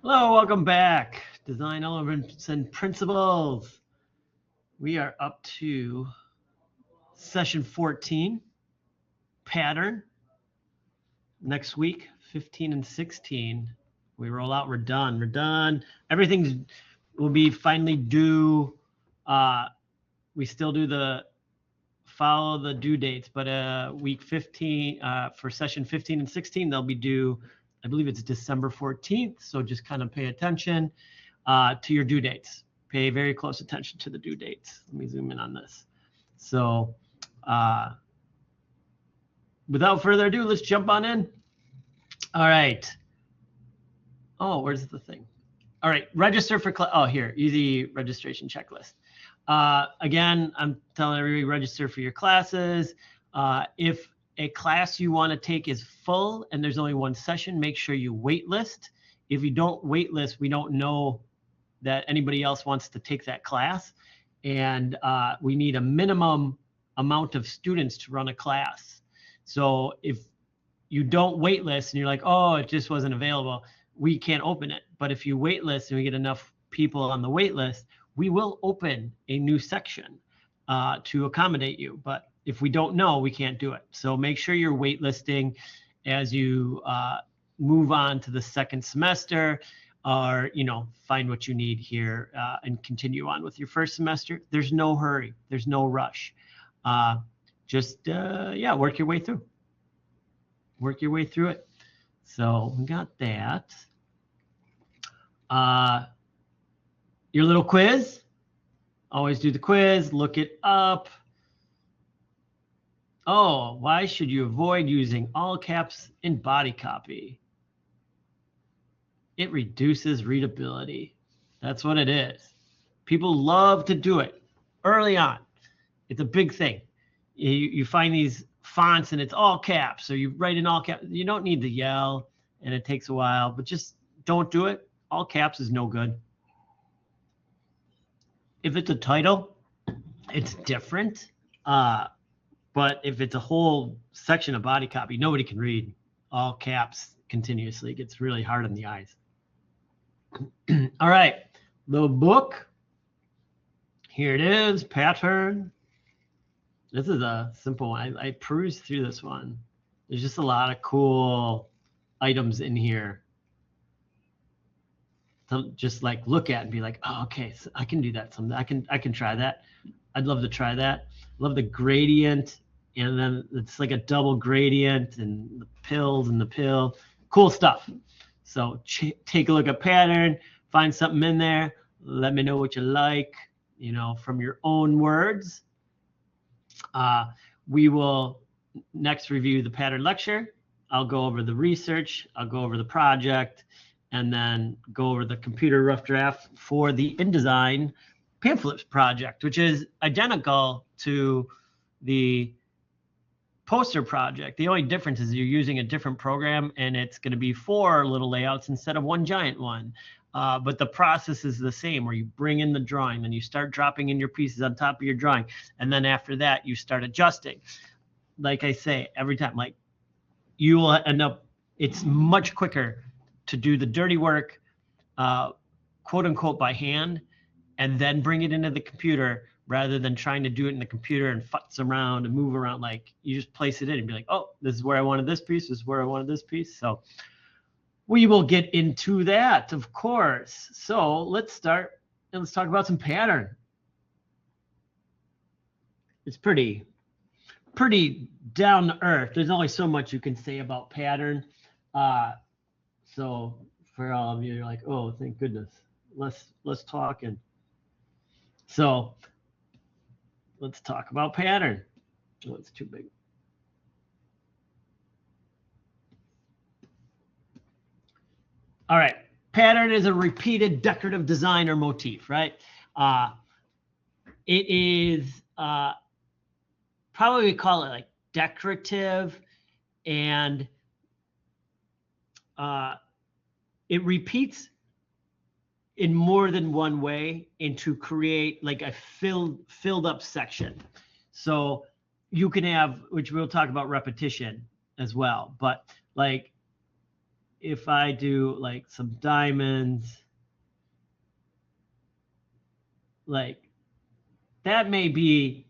Hello, welcome back. Design Elements and Principles. We are up to session 14, pattern. Next week, 15 and 16, we roll out, we're done. We're done. Everything will be finally due. We still do the follow the due dates, but week 15, for session 15 and 16, they'll be due, I believe it's December 14th. So just kind of pay attention to your due dates. Pay very close attention to the due dates. Let me zoom in on this. So without further ado, let's jump on in. All right. Oh, where's the thing? All right, register for class. Oh, here, easy registration checklist. Again, I'm telling everybody register for your classes. If a class you want to take is full and there's only one session, make sure you wait list. If you don't wait list, we don't know that anybody else wants to take that class. And we need a minimum amount of students to run a class. So if you don't wait list and you're like, oh, it just wasn't available, we can't open it. But if you wait list and we get enough people on the wait list, we will open a new section to accommodate you. But if we don't know, we can't do it. So make sure you're wait listing as you move on to the second semester, or find what you need here and continue on with your first semester. There's no hurry. There's no rush. Just work your way through. Work your way through it. So we got that. Your little quiz. Always do the quiz. Look it up. Oh, why should you avoid using all caps in body copy? It reduces readability. That's what it is. People love to do it early on. It's a big thing. You find these fonts and it's all caps, so you write in all caps. You don't need to yell, and it takes a while, but just don't do it. All caps is no good. If it's a title, it's different. But if it's a whole section of body copy, nobody can read all caps continuously. It gets really hard on the eyes. All right, the book. Here it is, pattern. This is a simple one. I perused through this one. There's just a lot of cool items in here. Just like look at and be like, oh, okay, so I can do that someday. I can try that. I'd love to try that. Love the gradient, and then it's like a double gradient and the pills and the pill. Cool stuff. So take a look at pattern, find something in there. Let me know what you like, from your own words. We will next review the pattern lecture. I'll go over the research. I'll go over the project, and then go over the computer rough draft for the InDesign pamphlets project, which is identical to the poster project. The only difference is you're using a different program, and it's going to be 4 little layouts instead of one giant one. But the process is the same, where you bring in the drawing, then you start dropping in your pieces on top of your drawing, and then after that you start adjusting. Like I say every time, like you will end up, it's much quicker to do the dirty work, quote unquote, by hand, and then bring it into the computer, rather than trying to do it in the computer and futz around and move around. Like you just place it in and be like, oh, this is where I wanted this piece, this is where I wanted this piece. So we will get into that, of course. So let's start and let's talk about some pattern. It's pretty down to earth. There's only so much you can say about pattern. So for all of you, you're like, oh, thank goodness. Let's talk. And so let's talk about pattern. Oh, it's too big. All right, pattern is a repeated decorative design or motif, right? It is probably we call it like decorative, and it repeats in more than one way and to create like a filled up section. So you can have, which we'll talk about repetition as well, but like if I do like some diamonds, like that may be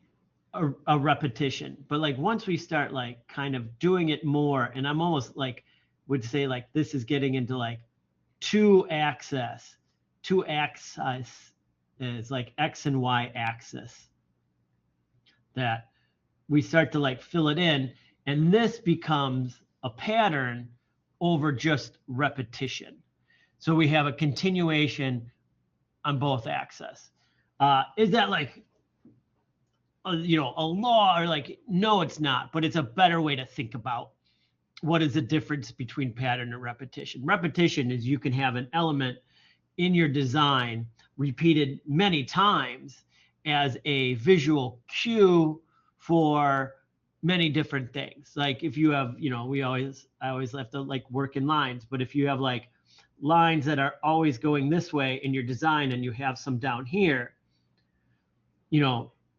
a repetition, but like once we start like kind of doing it more, and I'm almost like would say like this is getting into like two axis is like X and Y axis, that we start to like fill it in, and this becomes a pattern over just repetition. So we have a continuation on both axes. Is that like a law, or like, no, it's not, but it's a better way to think about what is the difference between pattern and repetition. Repetition is you can have an element in your design repeated many times as a visual cue for many different things. Like if you have, I always have to like work in lines, but if you have like lines that are always going this way in your design and you have some down here,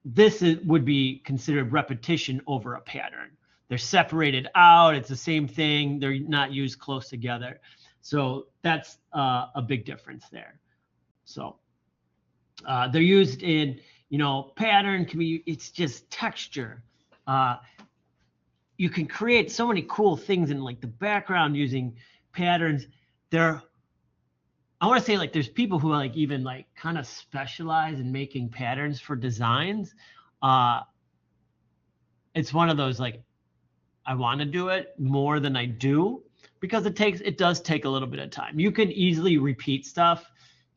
this would be considered repetition over a pattern. They're separated out. It's the same thing. They're not used close together. So that's a big difference there. So they're used in, pattern can be, it's just texture. You can create so many cool things in like the background using patterns. I want to say like there's people who are like even like kind of specialize in making patterns for designs. It's one of those like, I want to do it more than I do, because it does take a little bit of time. You can easily repeat stuff,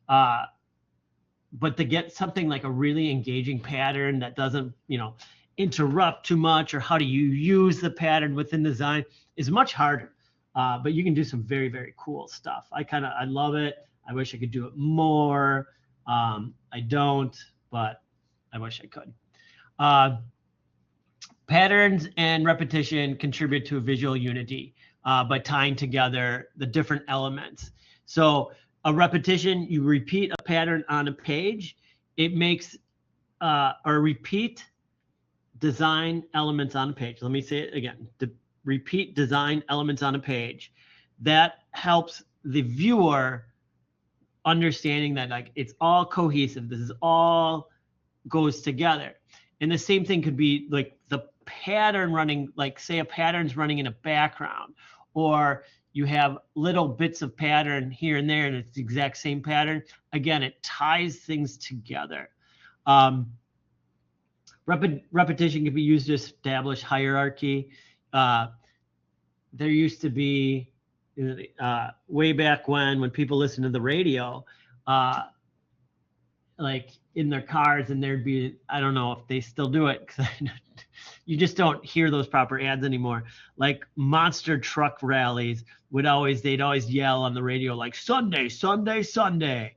but to get something like a really engaging pattern that doesn't, interrupt too much, or how do you use the pattern within design is much harder. But you can do some very, very cool stuff. I love it. I wish I could do it more. I don't, but I wish I could. Patterns and repetition contribute to a visual unity by tying together the different elements. So a repetition, you repeat a pattern on a page, it makes or repeat design elements on a page. Let me say it again. Repeat design elements on a page. That helps the viewer understanding that like it's all cohesive. This is all goes together. And the same thing could be like the pattern running, like say a pattern's running in a background, or you have little bits of pattern here and there and it's the exact same pattern. Again, it ties things together. Repetition can be used to establish hierarchy. There used to be, way back when people listened to the radio, like in their cars, and there'd be, I don't know if they still do it, because you just don't hear those proper ads anymore. Like monster truck rallies they'd always yell on the radio like Sunday, Sunday, Sunday.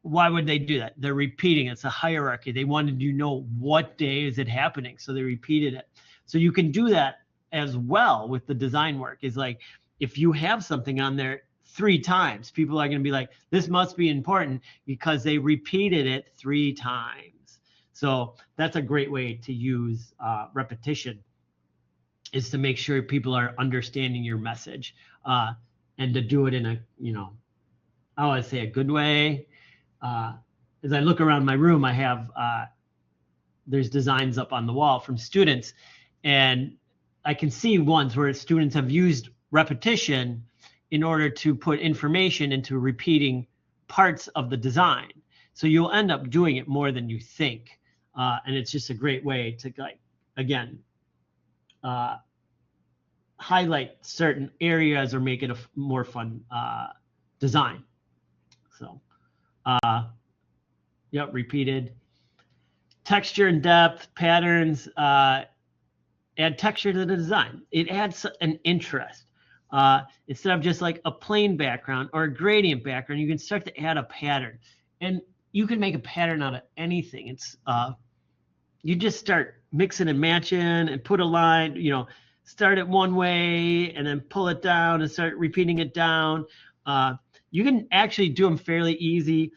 Why would they do that? They're repeating. It's a hierarchy. They wanted you to know what day is it happening, so they repeated it. So you can do that as well with the design work. Is like if you have something on there 3 times, people are going to be like, this must be important because they repeated it 3 times. So that's a great way to use repetition, is to make sure people are understanding your message, and to do it in a, I always say a good way. As I look around my room, I have, there's designs up on the wall from students, and I can see ones where students have used repetition in order to put information into repeating parts of the design. So you'll end up doing it more than you think. And it's just a great way to, like, again, highlight certain areas or make it a more fun design. So, yep, repeated. Texture and depth, patterns, add texture to the design. It adds an interest. Instead of just like a plain background or a gradient background, you can start to add a pattern. And you can make a pattern out of anything. It's you just start mixing and matching and put a line, start it one way and then pull it down and start repeating it down. You can actually do them fairly easy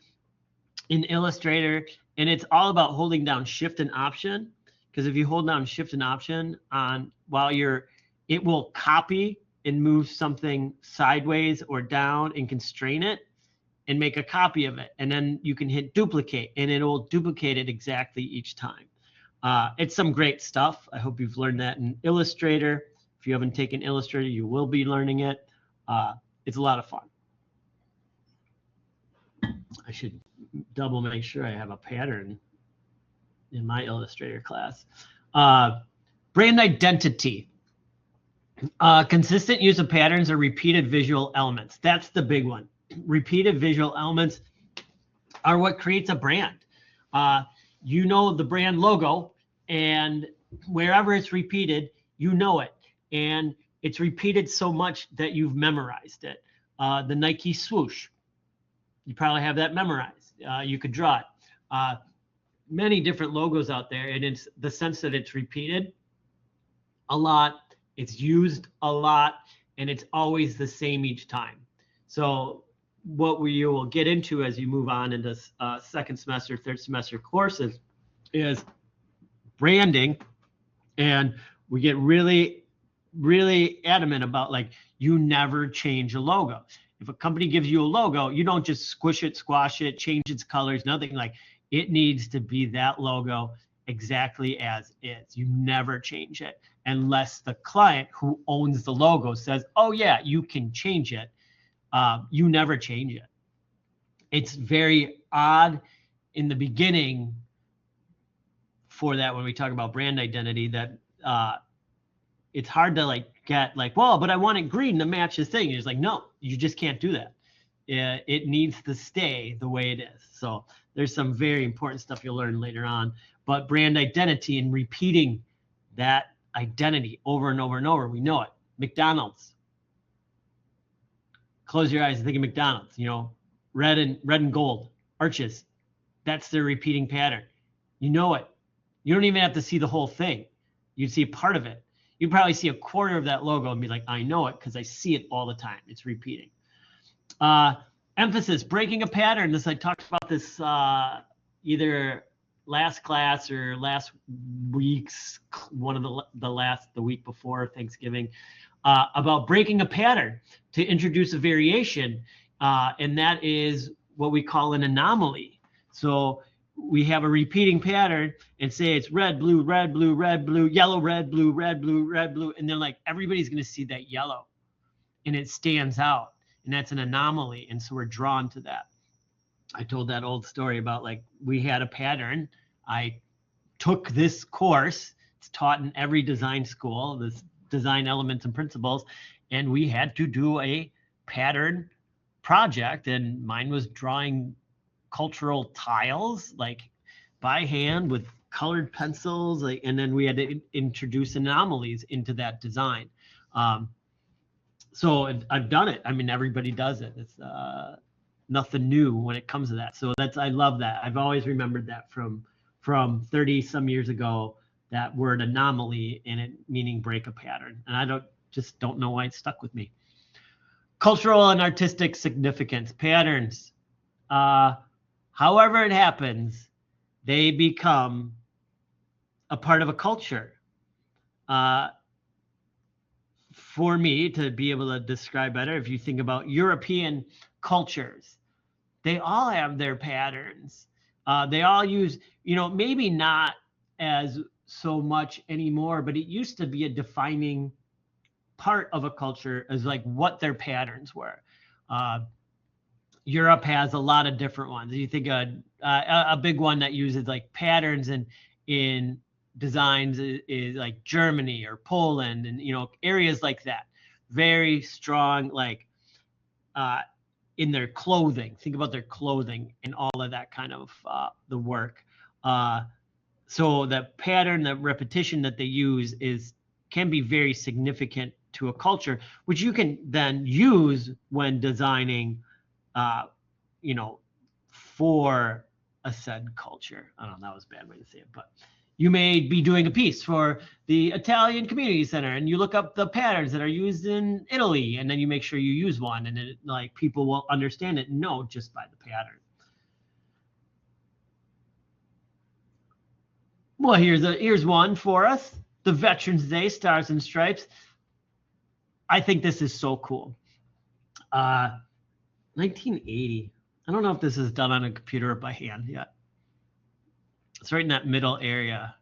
in Illustrator, and it's all about holding down Shift and Option, because if you hold down Shift and Option on while it will copy and move something sideways or down and constrain it and make a copy of it. And then you can hit duplicate and it'll duplicate it exactly each time. It's some great stuff. I hope you've learned that in Illustrator. If you haven't taken Illustrator, you will be learning it. It's a lot of fun. I should double make sure I have a pattern in my Illustrator class. Brand identity. Consistent use of patterns or repeated visual elements. That's the big one. Repeated visual elements are what creates a brand. You know the brand logo, and wherever it's repeated, you know it. And it's repeated so much that you've memorized it. The Nike swoosh, you probably have that memorized. You could draw it. Many different logos out there, and it's the sense that it's repeated a lot, it's used a lot, and it's always the same each time. So what you will get into as you move on into second semester, third semester courses is branding. And we get really, really adamant about, like, you never change a logo. If a company gives you a logo, you don't just squish it, squash it, change its colors, nothing. Like, it needs to be that logo exactly as is. You never change it unless the client who owns the logo says, oh yeah, you can change it. You never change it. It's very odd in the beginning for that when we talk about brand identity, that it's hard to like get like, well, but I want it green to match this thing. It's like, no, you just can't do that. It needs to stay the way it is. So there's some very important stuff you'll learn later on. But brand identity and repeating that identity over and over and over, we know it. McDonald's. Close your eyes and think of McDonald's. You know, red and gold arches. That's their repeating pattern. You know it. You don't even have to see the whole thing. You'd see a part of it. You'd probably see a quarter of that logo and be like, I know it because I see it all the time. It's repeating. Emphasis, breaking a pattern. I talked about this either last class or last week's, one of the week before Thanksgiving, about breaking a pattern to introduce a variation. And that is what we call an anomaly. So we have a repeating pattern and say it's red, blue, red, blue, red, blue, yellow, red, blue, red, blue, red, blue. And then like everybody's going to see that yellow and it stands out, and that's an anomaly. And so we're drawn to that. I told that old story about like we had a pattern. I took this course. It's taught in every design school, this design elements and principles. And we had to do a pattern project, and mine was drawing cultural tiles like by hand with colored pencils, like, and then we had to introduce anomalies into that design. So I've done it. I mean, everybody does it. It's nothing new when it comes to that. So I love that. I've always remembered that from 30 some years ago, that word anomaly, and it meaning break a pattern. And I don't know why it stuck with me. Cultural and artistic significance, patterns. However it happens, they become a part of a culture. For me to be able to describe better, if you think about European cultures, they all have their patterns. They all use, maybe not as so much anymore, but it used to be a defining part of a culture as like what their patterns were. Europe has a lot of different ones. You think a big one that uses like patterns in designs is like Germany or Poland, and areas like that. Very strong, like in their clothing. Think about their clothing and all of that kind of the work. So the pattern, the repetition that they use can be very significant to a culture, which you can then use when designing, for a said culture. I don't know, that was a bad way to say it, but you may be doing a piece for the Italian Community Center, and you look up the patterns that are used in Italy, and then you make sure you use one, and it, like, people will understand it and know just by the pattern. Well, here's one for us. The Veterans Day Stars and Stripes. I think this is so cool. 1980. I don't know if this is done on a computer or by hand yet. It's right in that middle area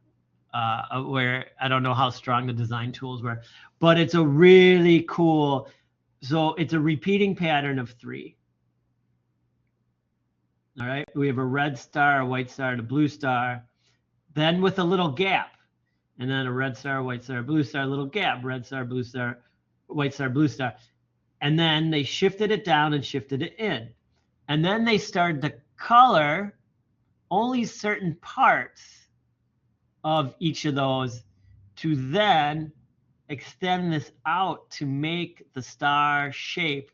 where I don't know how strong the design tools were, but it's a really cool. So it's a repeating pattern of 3. All right, we have a red star, a white star, and a blue star, then with a little gap, and then a red star, white star, blue star, little gap, red star, blue star, white star, blue star. And then they shifted it down and shifted it in. And then they started to color only certain parts of each of those to then extend this out to make the star shape.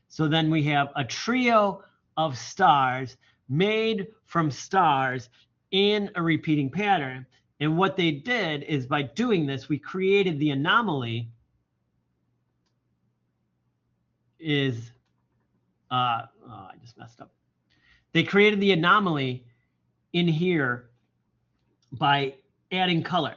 So then we have a trio of stars made from stars in a repeating pattern. And what they did is by doing this, we created the anomaly is, I just messed up. They created the anomaly in here by adding color,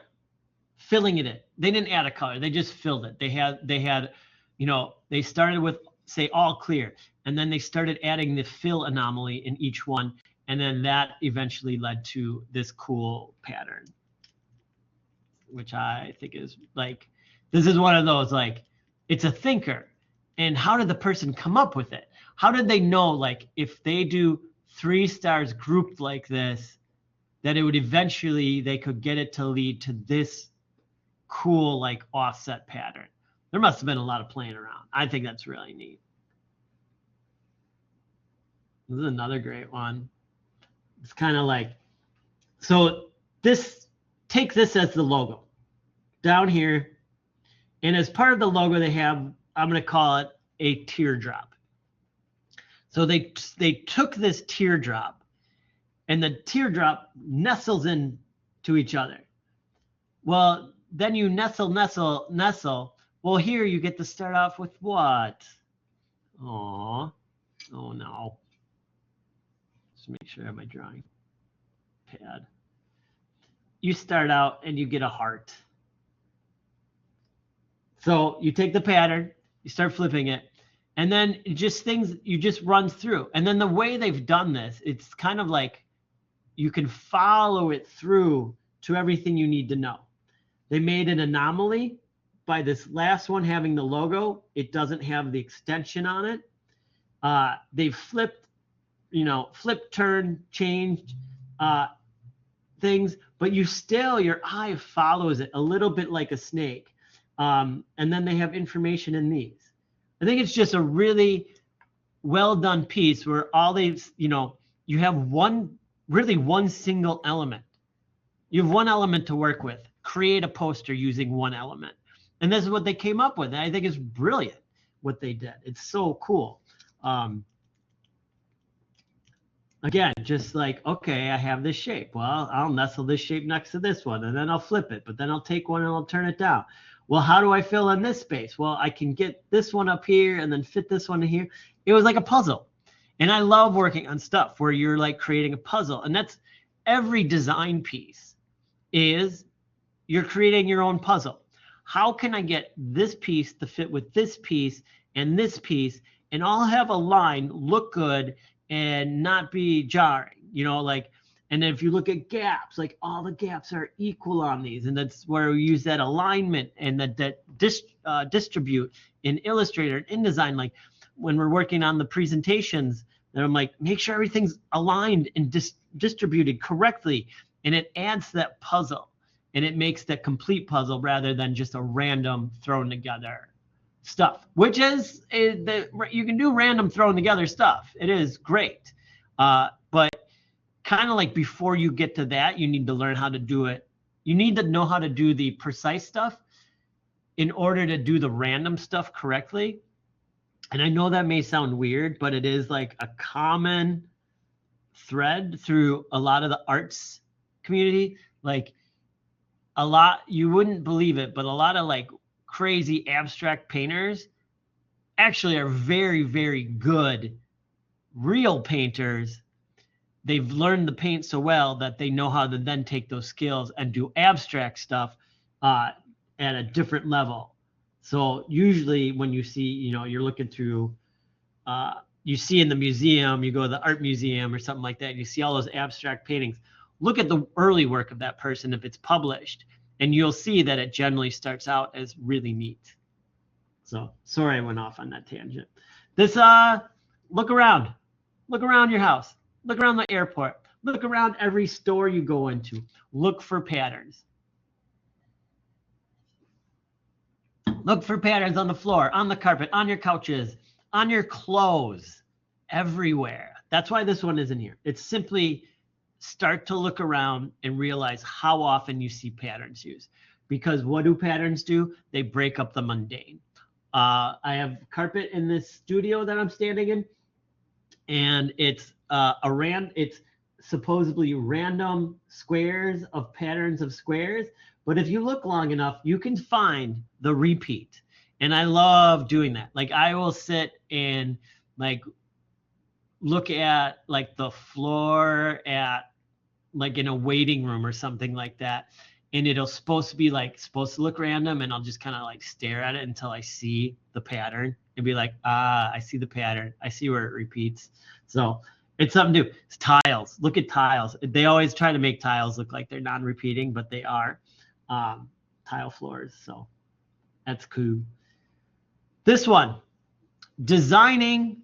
filling it in. They didn't add a color, they just filled it. They had, you know, they started with, say, all clear, and then they started adding the fill anomaly in each one, and then that eventually led to this cool pattern, which I think is like, this is one of those, like, it's a thinker. And how did the person come up with it? How did they know, like, if they do 3 stars grouped like this, that it would eventually, they could get it to lead to this cool, like, offset pattern? There must have been a lot of playing around. I think that's really neat. This is another great one. It's kind of like, so this, take this as the logo down here. And as part of the logo, they have, I'm going to call it a teardrop. So they took this teardrop, and the teardrop nestles in to each other. Well, then you nestle. Well, here you get to start off with what? Oh no. Just make sure I have my drawing pad. You start out and you get a heart. So you take the pattern, you start flipping it, and then just things, you just run through. And then the way they've done this, it's kind of like you can follow it through to everything you need to know. They made an anomaly by this last one having the logo. It doesn't have the extension on it. They flipped, turn, changed things, but you still, your eye follows it a little bit like a snake. And then they have information in these. I think it's just a really well done piece where all these, you have one single element. You have one element to work with. Create a poster using one element. And this is what they came up with. And I think it's brilliant what they did. It's so cool. Again, just like, okay, I have this shape. Well, I'll nestle this shape next to this one, and then I'll flip it, but then I'll take one and I'll turn it down. Well, how do I fill in this space? Well, I can get this one up here and then fit this one in here. It was like a puzzle. And I love working on stuff where you're like creating a puzzle. And that's every design piece is you're creating your own puzzle. How can I get this piece to fit with this piece and all have a line, look good, and not be jarring, and then if you look at gaps, like all the gaps are equal on these, and that's where we use that alignment and that distribute in Illustrator and InDesign. Like when we're working on the presentations, then I'm like, make sure everything's aligned and distributed correctly, and it adds that puzzle, and it makes that complete puzzle rather than just a random thrown together stuff, which is you can do random thrown together stuff. It is great, but kind of like before you get to that, you need to learn how to do it. You need to know how to do the precise stuff in order to do the random stuff correctly. And I know that may sound weird, but it is like a common thread through a lot of the arts community. Like you wouldn't believe it, but a lot of like crazy abstract painters actually are very, very good real painters. They've learned the paint so well that they know how to then take those skills and do abstract stuff at a different level. So usually when you see, you're looking through, you see in the museum, you go to the art museum or something like that, and you see all those abstract paintings. Look at the early work of that person if it's published, and you'll see that it generally starts out as really neat. So sorry I went off on that tangent. This, look around your house, look around the airport, look around every store you go into, look for patterns. Look for patterns on the floor, on the carpet, on your couches, on your clothes, everywhere. That's why this one isn't here. It's simply start to look around and realize how often you see patterns used. Because what do patterns do? They break up the mundane. I have carpet in this studio that I'm standing in, and it's it's supposedly random squares of patterns of squares. But if you look long enough, you can find the repeat. And I love doing that. Like I will sit and like look at like the floor at like in a waiting room or something like that. And it'll supposed to look random, and I'll just kind of like stare at it until I see the pattern and be like, I see the pattern. I see where it repeats. So it's something new. It's tiles. Look at tiles. They always try to make tiles look like they're non-repeating, but they are. Tile floors. So that's cool. This one, designing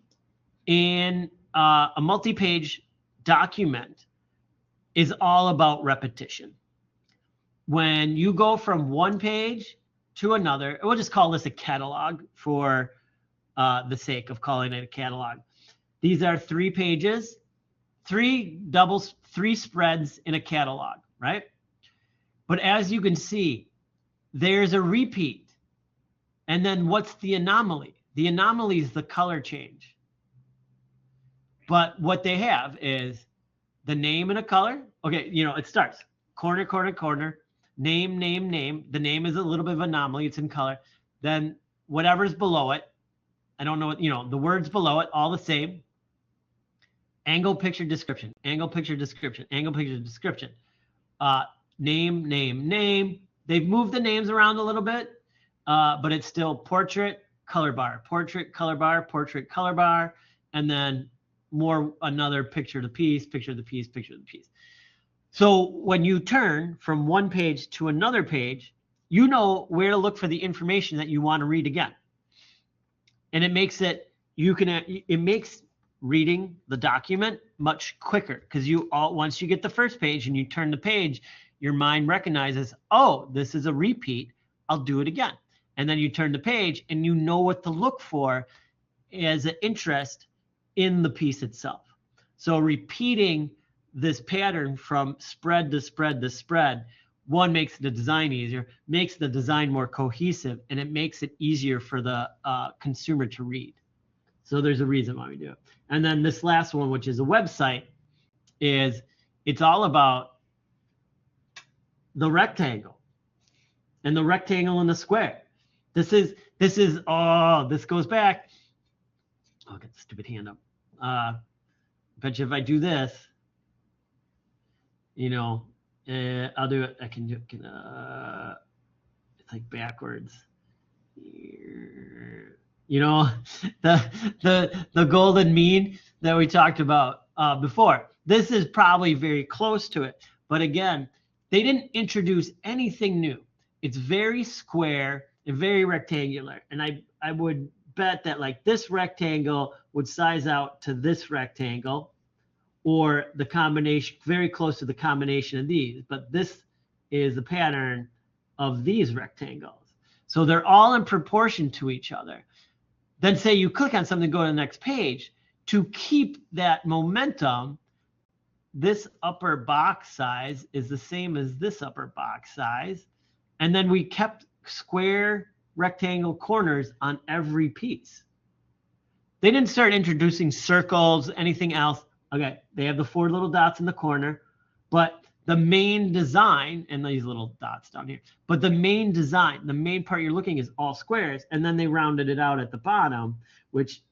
in a multi-page document is all about repetition. When you go from one page to another, we'll just call this a catalog for the sake of calling it a catalog. These are 3 pages, 3 doubles, 3 spreads in a catalog, right? But as you can see, there's a repeat. And then what's the anomaly? The anomaly is the color change. But what they have is the name and a color. Okay, it starts corner, corner, corner, name, name, name. The name is a little bit of anomaly. It's in color. Then whatever's below it, I don't know what, the words below it, all the same. Angle, picture, description, angle, picture, description, angle, picture, description. Name, name, name. They've moved the names around a little bit, but it's still portrait, color bar, portrait, color bar, portrait, color bar, and then another picture of the piece, picture of the piece, picture of the piece. So when you turn from one page to another page, you know where to look for the information that you want to read again. And it makes reading the document much quicker, because once you get the first page and you turn the page, your mind recognizes, oh, this is a repeat. I'll do it again. And then you turn the page and you know what to look for as an interest in the piece itself. So repeating this pattern from spread to spread to spread, one, makes the design easier, makes the design more cohesive, and it makes it easier for the consumer to read. So there's a reason why we do it. And then this last one, which is a website, it's all about the rectangle and the rectangle and the square. This goes back. Oh, I got the stupid hand up. Bet you if I do this, I'll do it. I can do it. It's like backwards. The golden mean that we talked about before. This is probably very close to it. But again, they didn't introduce anything new. It's very square and very rectangular. And I would bet that like this rectangle would size out to this rectangle, or the combination, very close to the combination of these. But this is the pattern of these rectangles. So they're all in proportion to each other. Then say you click on something, go to the next page. To keep that momentum, this upper box size is the same as this upper box size. And then we kept square rectangle corners on every piece. They didn't start introducing circles, anything else. Okay, they have the 4 little dots in the corner, but the main design, and these little dots down here, but the main design, the main part you're looking is all squares, and then they rounded it out at the bottom, which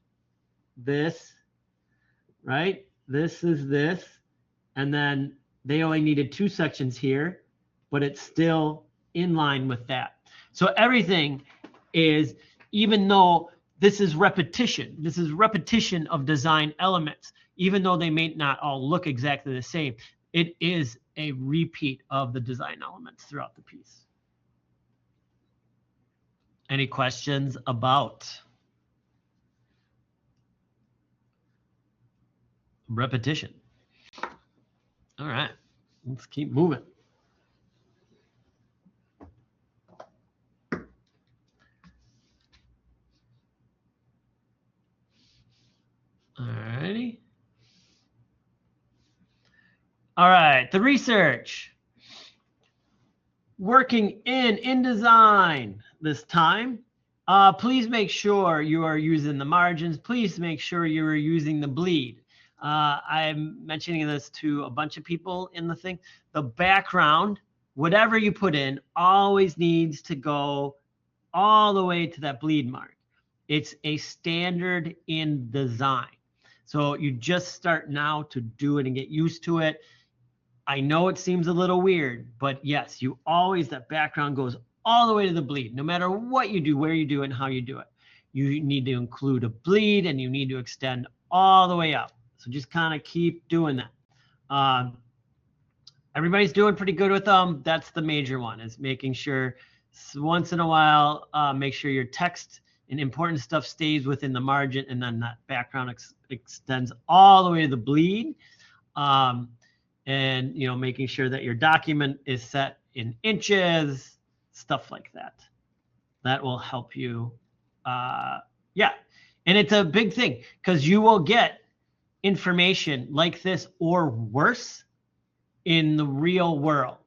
this, right? This is this, and then they only needed 2 sections here, but it's still in line with that. So everything is even though this is repetition of design elements, even though they may not all look exactly the same, it is a repeat of the design elements throughout the piece. Any questions about repetition? All right, let's keep moving. All righty. All right, the research. Working in InDesign this time. Please make sure you are using the margins. Please make sure you are using the bleed. I'm mentioning this to a bunch of people in the thing. The background, whatever you put in, always needs to go all the way to that bleed mark. It's a standard in design. So you just start now to do it and get used to it. I know it seems a little weird, but yes, you always, that background goes all the way to the bleed, no matter what you do, where you do it, and how you do it. You need to include a bleed and you need to extend all the way up. So just kind of keep doing that. Everybody's doing pretty good with them. That's the major one, is making sure once in a while, make sure your text and important stuff stays within the margin, and then that background extends all the way to the bleed. And making sure that your document is set in inches, stuff like that. That will help you. Yeah, and it's a big thing because you will get information like this or worse in the real world.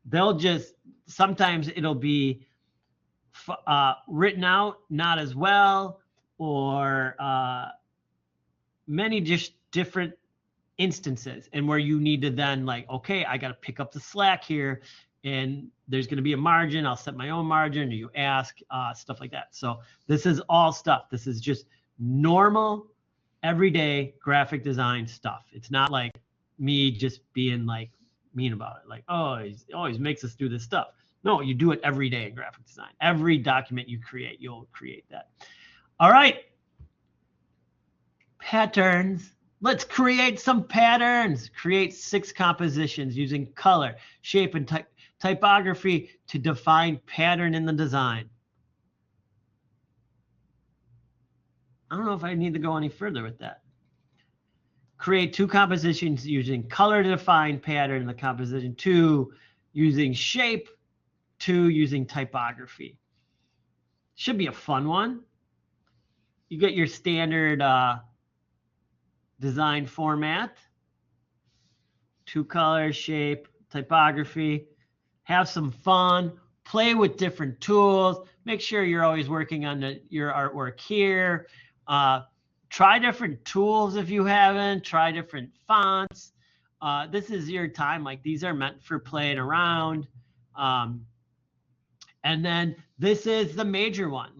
They'll just, sometimes it'll be written out not as well, or many just different instances, and where you need to then okay, I got to pick up the slack here, and there's going to be a margin. I'll set my own margin, or you ask, stuff like that. So this is all stuff. This is just normal, everyday graphic design stuff. It's not like me just being mean about it. Oh, he always makes us do this stuff. No, you do it every day in graphic design. Every document you create, you'll create that. All right. Patterns. Let's create some patterns. Create 6 compositions using color, shape, and typography to define pattern in the design. I don't know if I need to go any further with that. Create 2 compositions using color to define pattern in the composition, 2 using shape, 2 using typography. Should be a fun one. You get your standard design format, 2 colors, shape, typography. Have some fun, play with different tools. Make sure you're always working on your artwork here. Try different tools if you haven't. Try different fonts. This is your time. These are meant for playing around. And then this is the major one.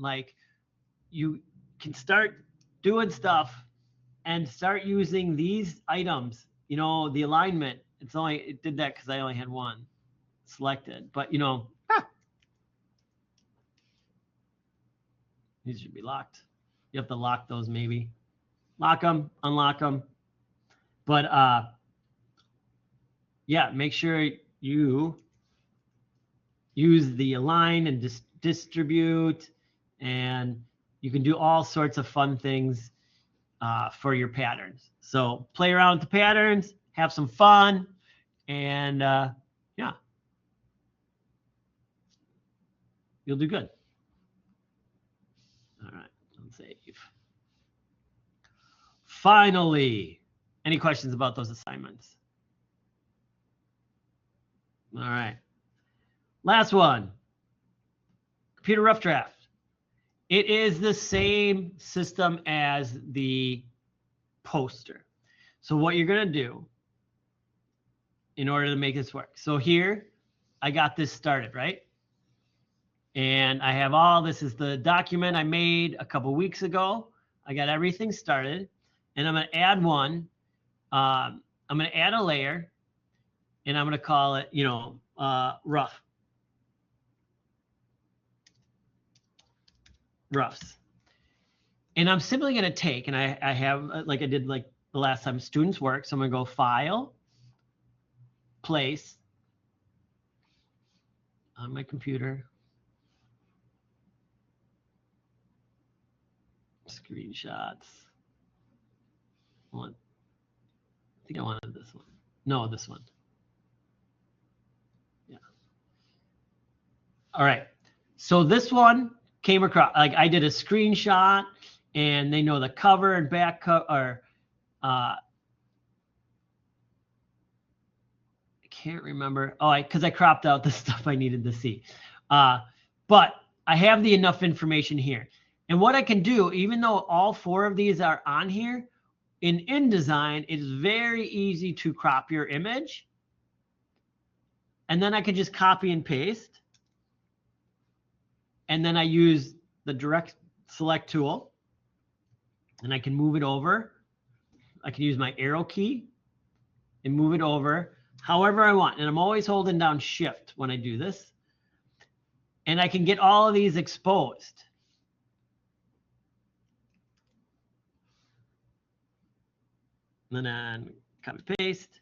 You can start doing stuff and start using these items. The alignment, it did that because I only had one selected, but these should be locked. You have to lock those, maybe. Lock them, unlock them. But yeah, make sure you use the align and distribute, and you can do all sorts of fun things for your patterns. So play around with the patterns, have some fun, and yeah, you'll do good. All right, let's save. Finally, any questions about those assignments? All right. Last one, computer rough draft. It is the same system as the poster. So what you're going to do in order to make this work. So here, I got this started, right? And I have this is the document I made a couple weeks ago. I got everything started, and I'm going to add one. I'm going to add a layer, and I'm going to call it, rough. roughs. And I'm simply going to take, and I have, like I did like the last time, students work. So I'm going to go File, Place, on my computer, screenshots. I think I wanted this one. No, this one. Yeah. All right. So this one came across, like I did a screenshot, and they know the cover and back cover. I can't remember. Oh, because I cropped out the stuff I needed to see. But I have the enough information here. And what I can do, even though all 4 of these are on here, in InDesign, it is very easy to crop your image. And then I can just copy and paste. And then I use the direct select tool. And I can move it over. I can use my arrow key and move it over however I want. And I'm always holding down Shift when I do this. And I can get all of these exposed. And then copy paste.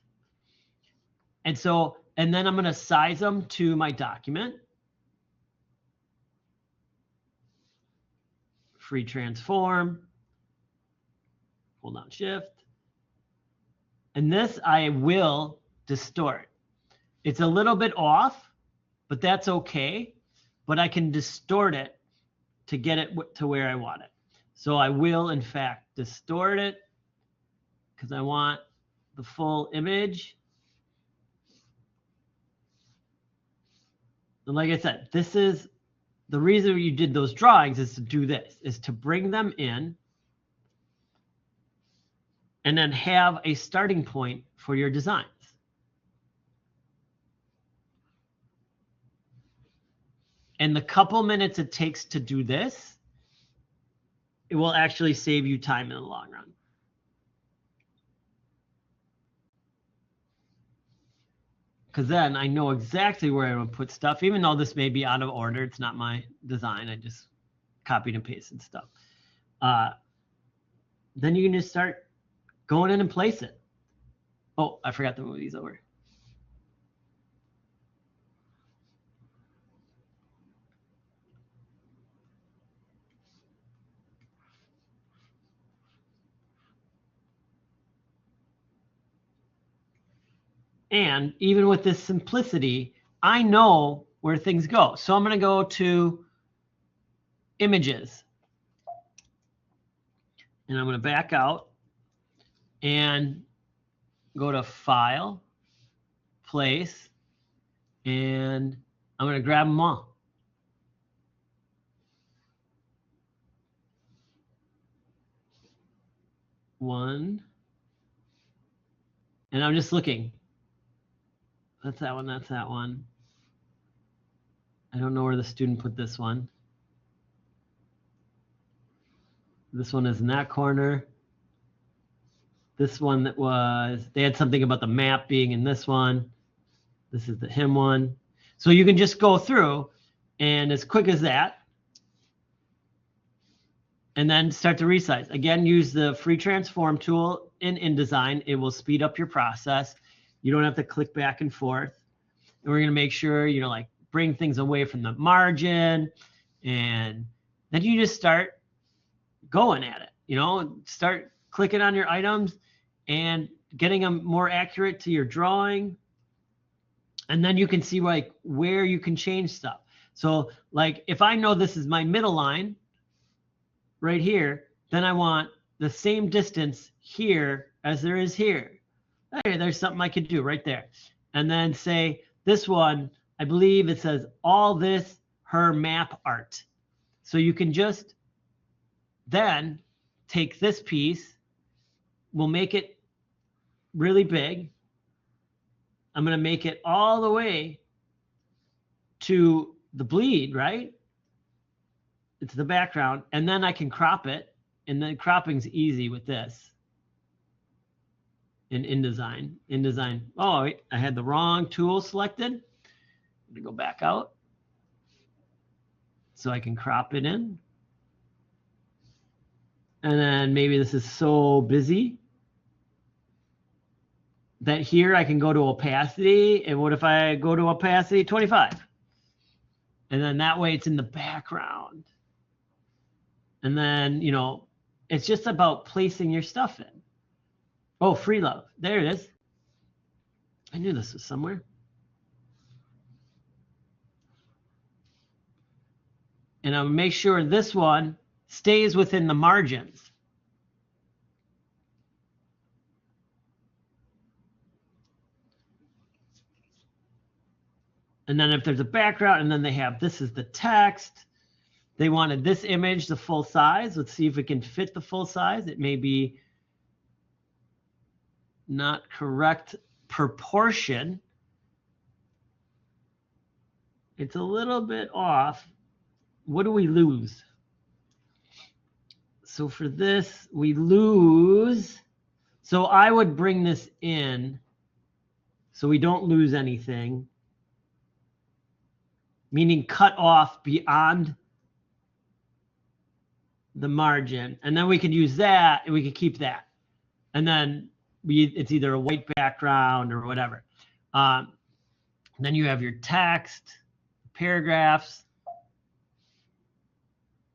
And so, and then I'm going to size them to my document. Free transform. Hold down Shift. And this I will distort. It's a little bit off, but that's okay. But I can distort it to get it to where I want it. So I will, in fact, distort it because I want the full image. And like I said, this is the reason you did those drawings, is to do this, is to bring them in and then have a starting point for your designs. And the couple minutes it takes to do this, it will actually save you time in the long run. Because then I know exactly where I'm going to put stuff, even though this may be out of order. It's not my design. I just copied and pasted stuff. Then you can just start going in and place it. Oh, I forgot to move these over. And even with this simplicity, I know where things go. So I'm going to go to Images. And I'm going to back out and go to File, Place, and I'm going to grab them all. One. And I'm just looking. That's that one. That's that one. I don't know where the student put this one. This one is in that corner. This one that was, they had something about the map being in this one. This is the him one. So you can just go through and as quick as that, and then start to resize. Again, use the free transform tool in InDesign. It will speed up your process. You don't have to click back and forth. And we're going to make sure, you know, like bring things away from the margin. And then you just start going at it, you know, start clicking on your items and getting them more accurate to your drawing. And then you can see like where you can change stuff. So like if I know this is my middle line right here, then I want the same distance here as there is here. Hey, there's something I could do right there. And then say this one, I believe it says all this, her map art. So you can just then take this piece, we'll make it really big. I'm going to make it all the way to the bleed, right? It's the background. And then I can crop it. And then cropping's easy with this. In InDesign. InDesign. Oh, I had the wrong tool selected. I'm going to go back out. So I can crop it in. And then maybe this is so busy that here I can go to opacity. And what if I go to opacity 25? And then that way it's in the background. And then, you know, it's just about placing your stuff in. Oh, free love. There it is. I knew this was somewhere. And I'll make sure this one stays within the margins. And then if there's a background, and then they have, this is the text. They wanted this image the full size. Let's see if it can fit the full size. It may be not correct proportion. It's a little bit off. What do we lose? So for this, we lose. So I would bring this in so we don't lose anything, meaning cut off beyond the margin. And then we could use that and we could keep that. And then it's either a white background or whatever. Then you have your text, paragraphs.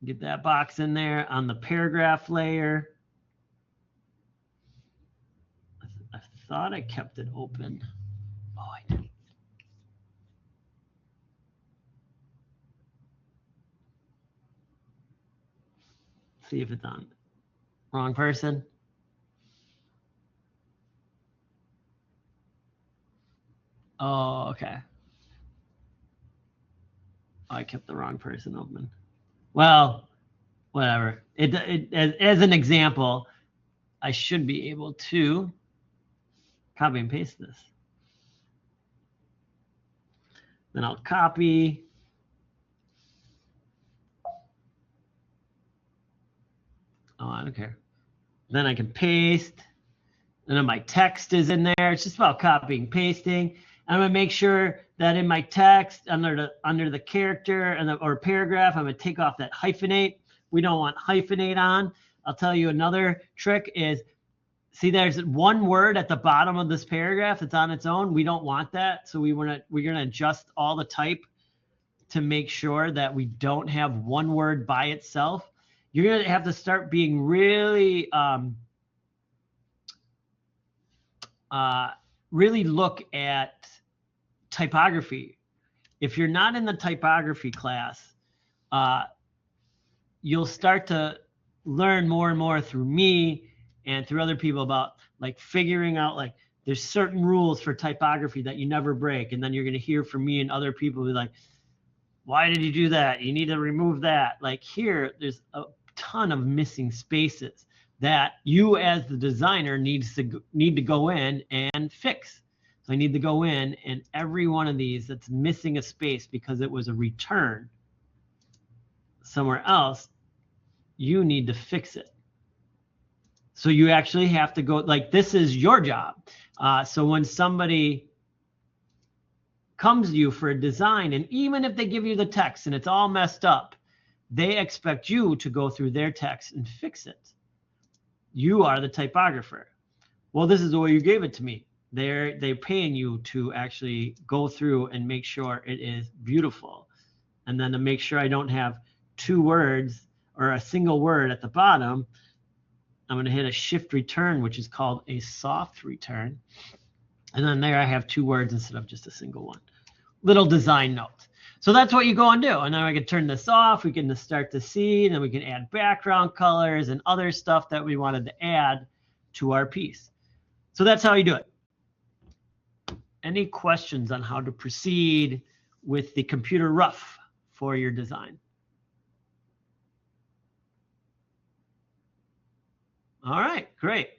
Get that box in there on the paragraph layer. I thought I kept it open. Oh, I didn't. See if it's on. Wrong person. Oh, okay. Oh, I kept the wrong person open. Well, whatever. As an example, I should be able to copy and paste this. Then I'll copy. Oh, I don't care. Then I can paste. And then my text is in there. It's just about copying, pasting. I'm gonna make sure that in my text, under the character and or paragraph, I'm gonna take off that hyphenate. We don't want hyphenate on. I'll tell you another trick is, see there's one word at the bottom of this paragraph that's on its own. We don't want that. So we're gonna adjust all the type to make sure that we don't have one word by itself. You're gonna have to start being really really look at typography. If you're not in the typography class, you'll start to learn more and more through me and through other people about like figuring out like there's certain rules for typography that you never break. And then you're going to hear from me and other people be like, why did you do that? You need to remove that. Like here, there's a ton of missing spaces that you as the designer need to go in and fix. So I need to go in and every one of these that's missing a space because it was a return somewhere else, you need to fix it. So you actually have to go, like this is your job. So when somebody comes to you for a design, and even if they give you the text and it's all messed up, they expect you to go through their text and fix it. You are the typographer. Well, this is the way you gave it to me. They're paying you to actually go through and make sure it is beautiful. And then to make sure I don't have two words or a single word at the bottom, I'm going to hit a shift return, which is called a soft return. And then there I have two words instead of just a single one. Little design note. So that's what you go and do. And then I can turn this off. We can start to see, and then we can add background colors and other stuff that we wanted to add to our piece. So that's how you do it. Any questions on how to proceed with the computer rough for your design? All right, great.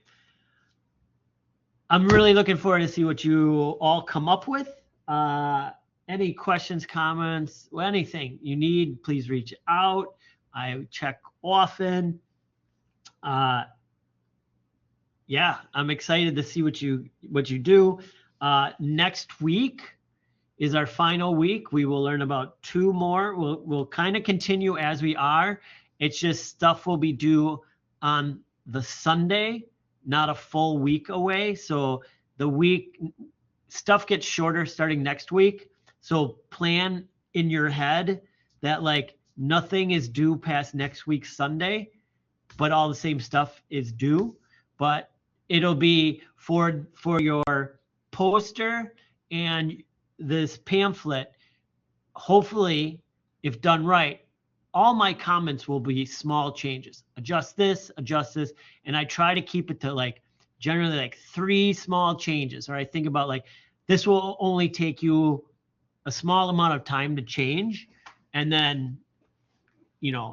I'm really looking forward to see what you all come up with. Any questions, comments, anything you need, please reach out. I check often. Yeah, I'm excited to see what you do. Next week is our final week. We will learn about two more. We'll kind of continue as we are. It's just stuff will be due on the Sunday, not a full week away. So the week stuff gets shorter starting next week. So plan in your head that like nothing is due past next week's Sunday, but all the same stuff is due. But it'll be for your poster and this pamphlet. Hopefully, if done right, all my comments will be small changes. Adjust this, and I try to keep it to like generally like 3 small changes. Or I think about like this will only take you a small amount of time to change, and then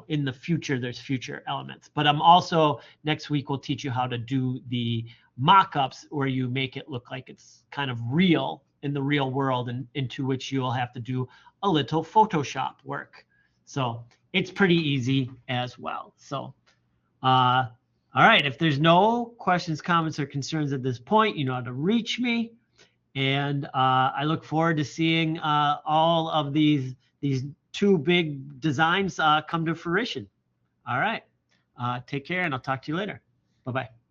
in the future there's future elements. But I'm also next week we'll teach you how to do the mock-ups where you make it look like it's kind of real in the real world, and into which you'll have to do a little Photoshop work. So it's pretty easy as well. So all right, if there's no questions, comments, or concerns at this point, you know how to reach me. And I look forward to seeing all of these 2 big designs come to fruition. All right, take care, and I'll talk to you later. Bye-bye.